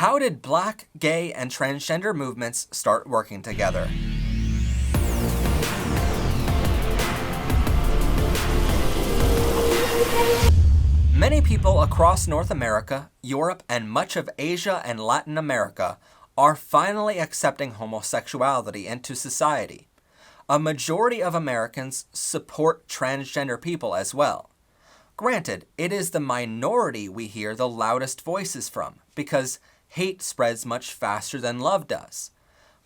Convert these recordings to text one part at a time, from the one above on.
How did Black, gay, and transgender movements start working together? Many people across North America, Europe, and much of Asia and Latin America are finally accepting homosexuality into society. A majority of Americans support transgender people as well. Granted, it is the minority we hear the loudest voices from, because hate spreads much faster than love does.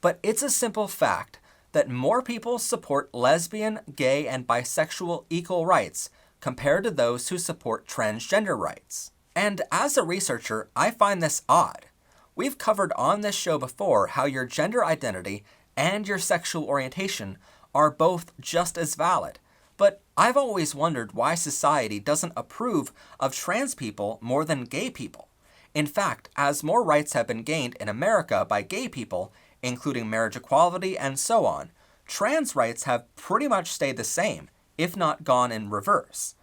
But it's a simple fact that more people support lesbian, gay, and bisexual equal rights compared to those who support transgender rights. And as a researcher, I find this odd. We've covered on this show before how your gender identity and your sexual orientation are both just as valid, but I've always wondered why society doesn't approve of trans people more than gay people. In fact, as more rights have been gained in America by gay people, including marriage equality and so on, trans rights have pretty much stayed the same, if not gone in reverse.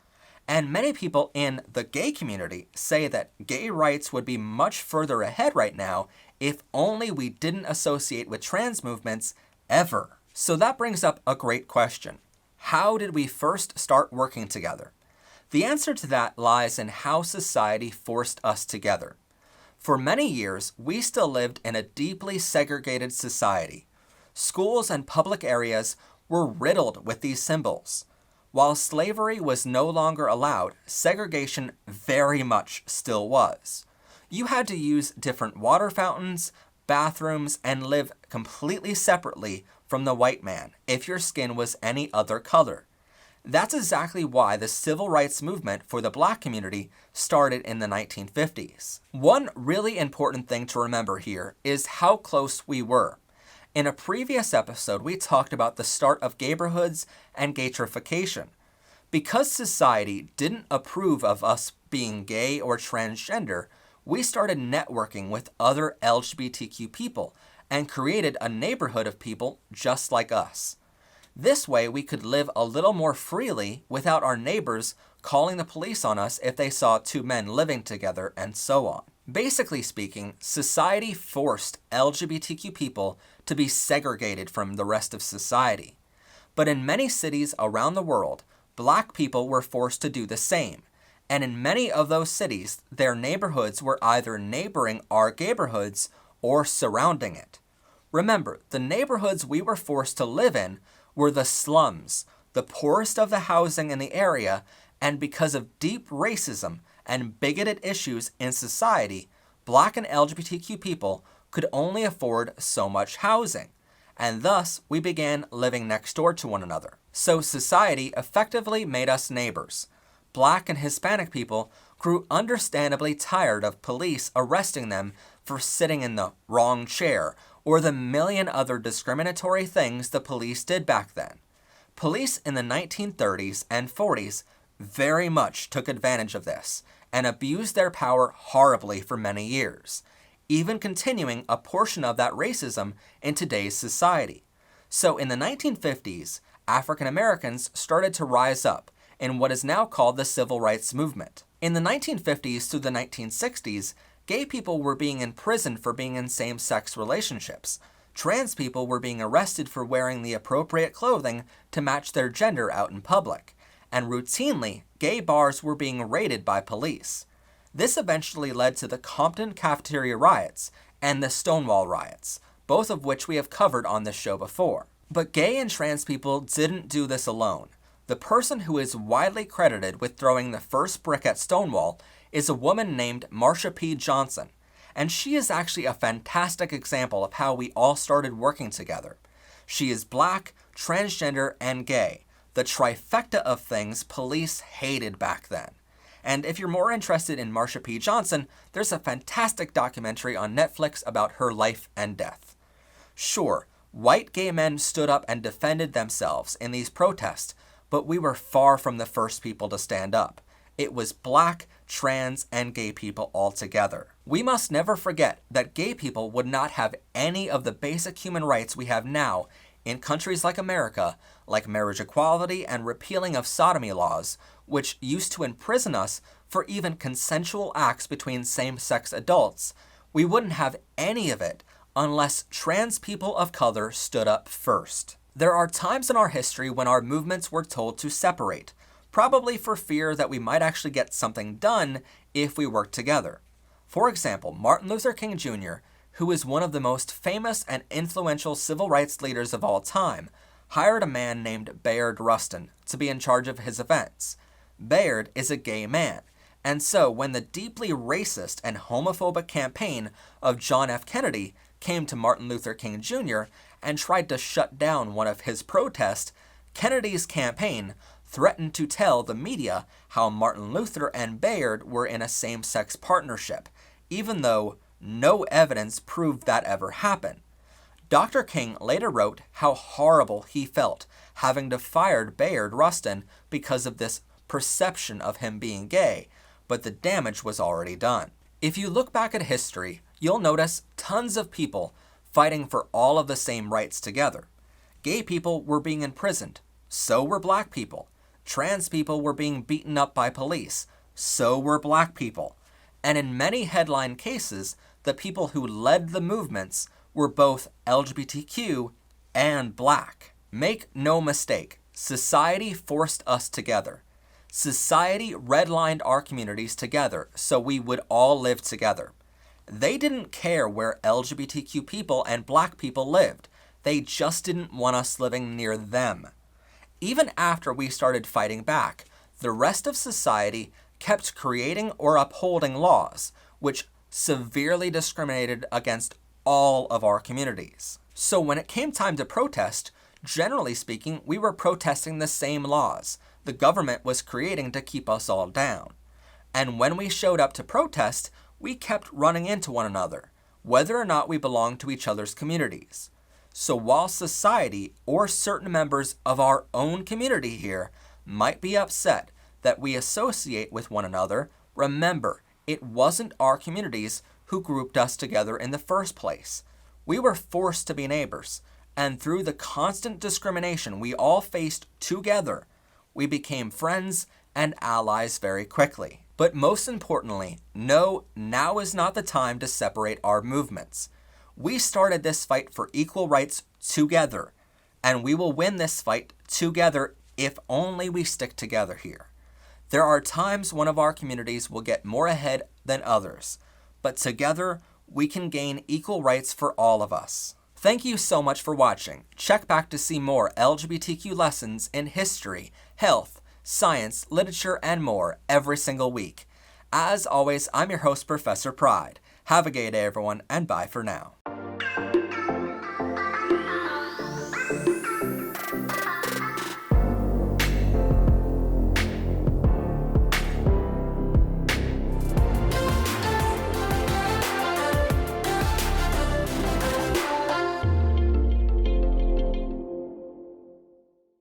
And many people in the gay community say that gay rights would be much further ahead right now if only we didn't associate with trans movements ever. So that brings up a great question. How did we first start working together? The answer to that lies in how society forced us together. For many years, we still lived in a deeply segregated society. Schools and public areas were riddled with these symbols. While slavery was no longer allowed, segregation very much still was. You had to use different water fountains, bathrooms, and live completely separately from the white man if your skin was any other color. That's exactly why the civil rights movement for the Black community started in the 1950s. One really important thing to remember here is how close we were. In a previous episode, we talked about the start of gayborhoods and gaytrification. Because society didn't approve of us being gay or transgender, we started networking with other LGBTQ people and created a neighborhood of people just like us. This way, we could live a little more freely without our neighbors calling the police on us if they saw two men living together and so on. Basically speaking, society forced LGBTQ people to be segregated from the rest of society. But in many cities around the world, Black people were forced to do the same. And in many of those cities, their neighborhoods were either neighboring our gayborhoods or surrounding it. Remember, the neighborhoods we were forced to live in were the slums, the poorest of the housing in the area, and because of deep racism and bigoted issues in society, Black and LGBTQ people could only afford so much housing, and thus we began living next door to one another. So society effectively made us neighbors. Black and Hispanic people grew understandably tired of police arresting them for sitting in the wrong chair or the million other discriminatory things the police did back then. Police in the 1930s and 40s very much took advantage of this and abused their power horribly for many years, even continuing a portion of that racism in today's society. So in the 1950s, African Americans started to rise up in what is now called the Civil Rights Movement. In the 1950s through the 1960s, gay people were being imprisoned for being in same-sex relationships. Trans people were being arrested for wearing the appropriate clothing to match their gender out in public. And routinely, gay bars were being raided by police. This eventually led to the Compton Cafeteria Riots and the Stonewall Riots, both of which we have covered on this show before. But gay and trans people didn't do this alone. The person who is widely credited with throwing the first brick at Stonewall is a woman named Marsha P. Johnson, and she is actually a fantastic example of how we all started working together. She is Black, transgender, and gay, the trifecta of things police hated back then. And if you're more interested in Marsha P. Johnson, there's a fantastic documentary on Netflix about her life and death. Sure, white gay men stood up and defended themselves in these protests, but we were far from the first people to stand up. It was Black, trans, and gay people all together. We must never forget that gay people would not have any of the basic human rights we have now in countries like America, like marriage equality and repealing of sodomy laws, which used to imprison us for even consensual acts between same-sex adults, We wouldn't have any of it unless trans people of color stood up first. There are times in our history when our movements were told to separate, probably for fear that we might actually get something done if we worked together. For example, Martin Luther King Jr., who is one of the most famous and influential civil rights leaders of all time, hired a man named Bayard Rustin to be in charge of his events. Bayard is a gay man, and so when the deeply racist and homophobic campaign of John F. Kennedy came to Martin Luther King Jr. and tried to shut down one of his protests, Kennedy's campaign threatened to tell the media how Martin Luther and Bayard were in a same-sex partnership, even though no evidence proved that ever happened. Dr. King later wrote how horrible he felt having to fire Bayard Rustin because of this perception of him being gay, but the damage was already done. If you look back at history, you'll notice tons of people fighting for all of the same rights together. Gay people were being imprisoned, so were black people. Trans people were being beaten up by police, so were black people. And in many headline cases, the people who led the movements were both LGBTQ and black. Make no mistake, society forced us together. Society redlined our communities together so we would all live together. They didn't care where LGBTQ people and black people lived. They just didn't want us living near them. Even after we started fighting back, the rest of society kept creating or upholding laws which severely discriminated against all of our communities. So when it came time to protest, generally speaking, we were protesting the same laws the government was creating to keep us all down. And when we showed up to protest, we kept running into one another, whether or not we belonged to each other's communities. So while society or certain members of our own community here might be upset that we associate with one another, remember, it wasn't our communities who grouped us together in the first place. We were forced to be neighbors, and through the constant discrimination we all faced together, we became friends and allies very quickly. But most importantly, no, now is not the time to separate our movements. We started this fight for equal rights together, and we will win this fight together if only we stick together here. There are times one of our communities will get more ahead than others, but together we can gain equal rights for all of us. Thank you so much for watching. Check back to see more LGBTQ lessons in history, health, science, literature, and more every single week. As always, I'm your host, Professor Pride. Have a gay day, everyone, and bye for now.